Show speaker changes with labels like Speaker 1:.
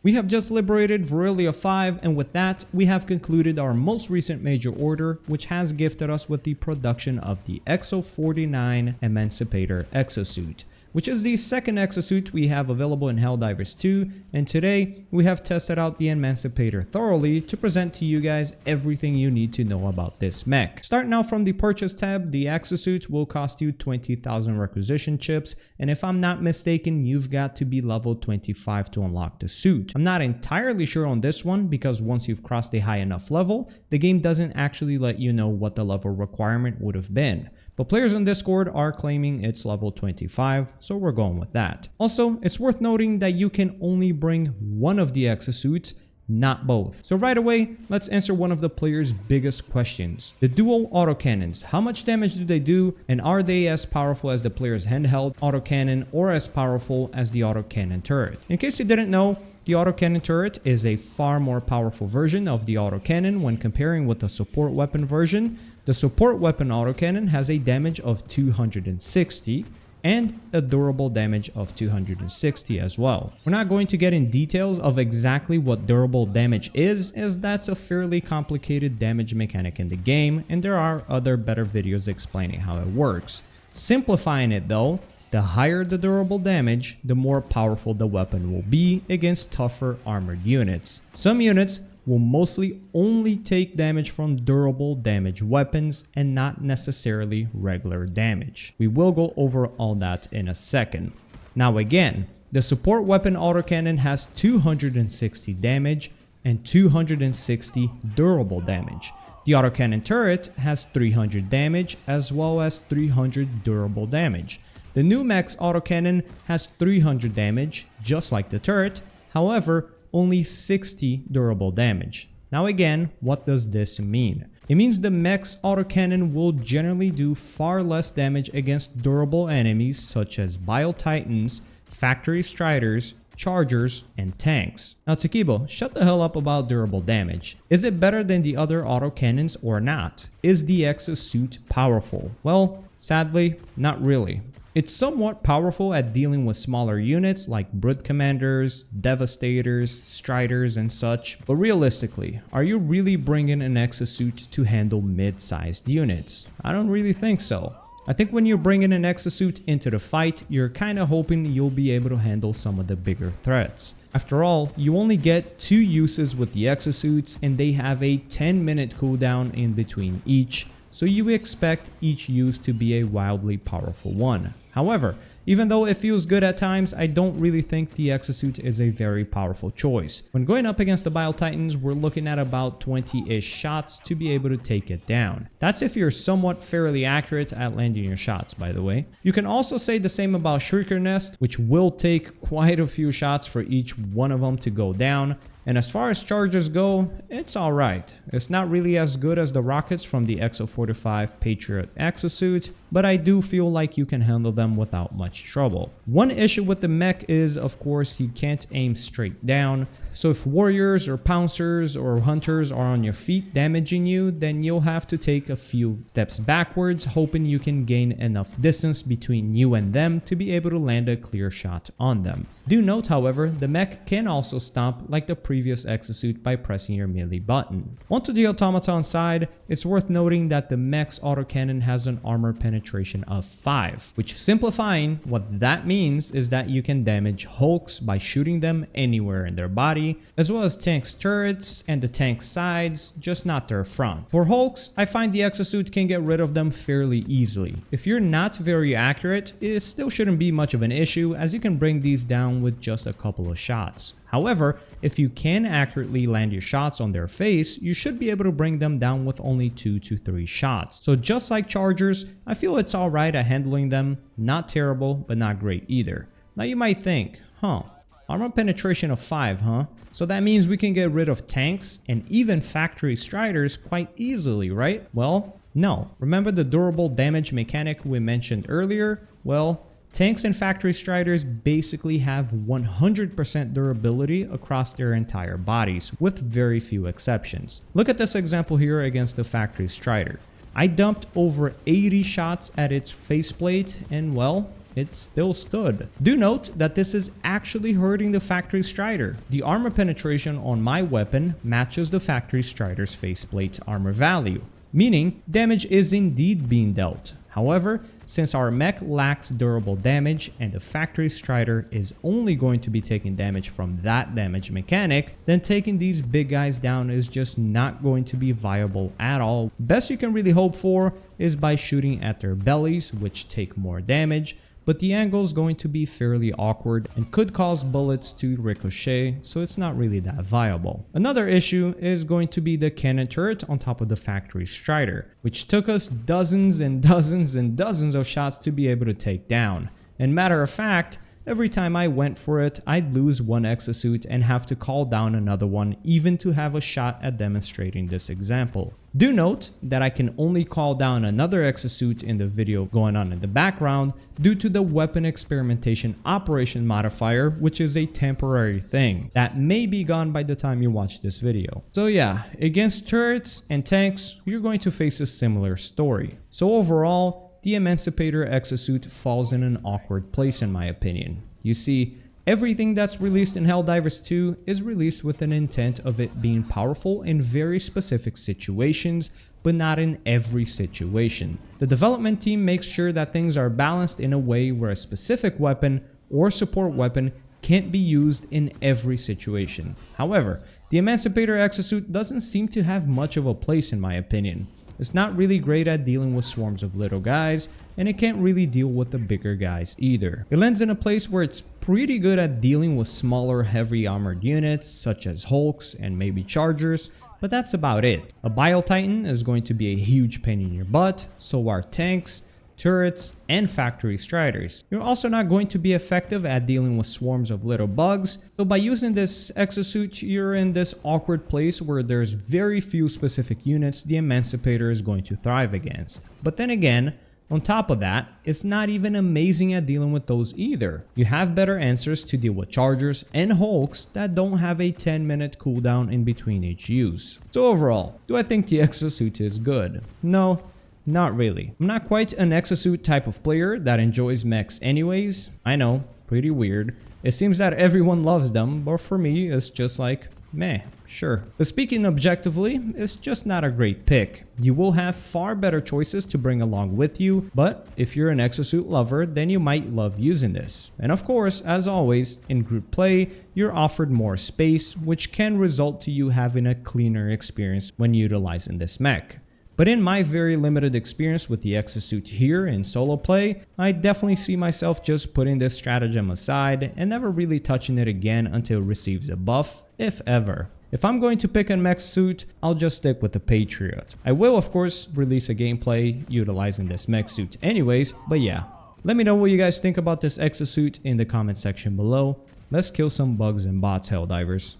Speaker 1: We have just liberated Virillia 5, and with that, we have concluded our most recent major order, which has gifted us with the production of the Exo-49 Emancipator Exosuit, which is the second exosuit we have available in Helldivers 2, and today we have tested out the Emancipator thoroughly to present to you guys everything you need to know about this mech. Starting out from the purchase tab, the exosuit will cost you 20,000 requisition chips, and if I'm not mistaken, you've got to be level 25 to unlock the suit. I'm not entirely sure on this one because once you've crossed a high enough level, the game doesn't actually let you know what the level requirement would have been. But players on Discord are claiming it's level 25, so we're going with that. Also, it's worth noting that you can only bring one of the exosuits, not both. So right away, let's answer one of the players' biggest questions. The dual autocannons, how much damage do they do, and are they as powerful as the player's handheld autocannon or as powerful as the autocannon turret? In case you didn't know, the autocannon turret is a far more powerful version of the autocannon when comparing with the support weapon version. The support weapon autocannon has a damage of 260 and a durable damage of 260 as well. We're not going to get in details of exactly what durable damage is, as that's a fairly complicated damage mechanic in the game, and there are other better videos explaining how it works. Simplifying it though, the higher the durable damage, the more powerful the weapon will be against tougher armored units. Some units will mostly only take damage from durable damage weapons and not necessarily regular damage. We will go over all that in a second. Now again, the support weapon autocannon has 260 damage and 260 durable damage. The autocannon turret has 300 damage as well as 300 durable damage. The new Mech's autocannon has 300 damage, just like the turret, however, only 60 durable damage. Now again, what does this mean? It means the Mech's autocannon will generally do far less damage against durable enemies such as Biotitans, factory striders, chargers, and tanks. Now Tsukibo, shut the hell up about durable damage. Is it better than the other autocannons or not? Is the exosuit powerful? Well, sadly, not really. It's somewhat powerful at dealing with smaller units like Brute Commanders, Devastators, Striders, and such, but realistically, are you really bringing an exosuit to handle mid-sized units? I don't really think so. I think when you're bringing an exosuit into the fight, you're kinda hoping you'll be able to handle some of the bigger threats. After all, you only get 2 uses with the exosuits, and they have a 10-minute cooldown in between each, so you expect each use to be a wildly powerful one. However, even though it feels good at times, I don't really think the exosuit is a very powerful choice. When going up against the Biotitans, we're looking at about 20-ish shots to be able to take it down. That's if you're somewhat fairly accurate at landing your shots, by the way. You can also say the same about Shrieker Nest, which will take quite a few shots for each one of them to go down. And as far as charges go, it's alright. It's not really as good as the rockets from the Exo-45 Patriot Exosuit, but I do feel like you can handle them without much trouble. One issue with the mech is, of course, you can't aim straight down. So if warriors or pouncers or hunters are on your feet damaging you, then you'll have to take a few steps backwards, hoping you can gain enough distance between you and them to be able to land a clear shot on them. Do note, however, the mech can also stomp like the previous exosuit by pressing your melee button. Onto the automaton side, it's worth noting that the mech's autocannon has an armor penetration of 5, which, simplifying, what that means is that you can damage hulks by shooting them anywhere in their body, as well as tanks' turrets and the tank's sides, just not their front. For hulks, I find the exosuit can get rid of them fairly easily. If you're not very accurate, it still shouldn't be much of an issue, as you can bring these down with just a couple of shots. However, if you can accurately land your shots on their face, you should be able to bring them down with only 2 to 3 shots. So just like chargers, I feel it's alright at handling them, not terrible, but not great either. Now you might think, armor penetration of 5, huh? So that means we can get rid of tanks and even factory striders quite easily, right? Well, no. Remember the durable damage mechanic we mentioned earlier? Well, tanks and factory striders basically have 100% durability across their entire bodies, with very few exceptions. Look at this example here against the factory strider. I dumped over 80 shots at its faceplate, and well, it still stood. Do note that this is actually hurting the factory strider. The armor penetration on my weapon matches the factory strider's faceplate armor value, meaning damage is indeed being dealt. However, since our mech lacks durable damage and the factory strider is only going to be taking damage from that damage mechanic, then taking these big guys down is just not going to be viable at all. Best you can really hope for is by shooting at their bellies, which take more damage, but the angle is going to be fairly awkward and could cause bullets to ricochet, so it's not really that viable. Another issue is going to be the cannon turret on top of the factory strider, which took us dozens and dozens and dozens of shots to be able to take down. And matter of fact, every time I went for it, I'd lose one exosuit and have to call down another one even to have a shot at demonstrating this example. Do note that I can only call down another exosuit in the video going on in the background due to the weapon experimentation operation modifier, which is a temporary thing that may be gone by the time you watch this video. So yeah, against turrets and tanks, you're going to face a similar story. So overall, the Emancipator Exosuit falls in an awkward place in my opinion. You see, everything that's released in Helldivers 2 is released with an intent of it being powerful in very specific situations, but not in every situation. The development team makes sure that things are balanced in a way where a specific weapon or support weapon can't be used in every situation. However, the Emancipator Exosuit doesn't seem to have much of a place in my opinion. It's not really great at dealing with swarms of little guys, and it can't really deal with the bigger guys either. It lands in a place where it's pretty good at dealing with smaller heavy armored units such as Hulks and maybe Chargers, but that's about it. A Bile Titan is going to be a huge pain in your butt, so are tanks, turrets, and factory striders. You're also not going to be effective at dealing with swarms of little bugs, so by using this exosuit, you're in this awkward place where there's very few specific units the Emancipator is going to thrive against. But then again, on top of that, it's not even amazing at dealing with those either. You have better answers to deal with Chargers and Hulks that don't have a 10-minute cooldown in between each use. So overall, do I think the exosuit is good? No. Not really. I'm not quite an exosuit type of player that enjoys mechs anyways. I know, pretty weird. It seems that everyone loves them, but for me, it's just like, meh, sure. But speaking objectively, it's just not a great pick. You will have far better choices to bring along with you, but if you're an exosuit lover, then you might love using this. And of course, as always, in group play, you're offered more space, which can result to you having a cleaner experience when utilizing this mech. But in my very limited experience with the exosuit here in solo play, I definitely see myself just putting this stratagem aside and never really touching it again until it receives a buff, if ever. If I'm going to pick a mech suit, I'll just stick with the Patriot. I will of course release a gameplay utilizing this mech suit anyways, but yeah. Let me know what you guys think about this exosuit in the comment section below. Let's kill some bugs and bots, Helldivers.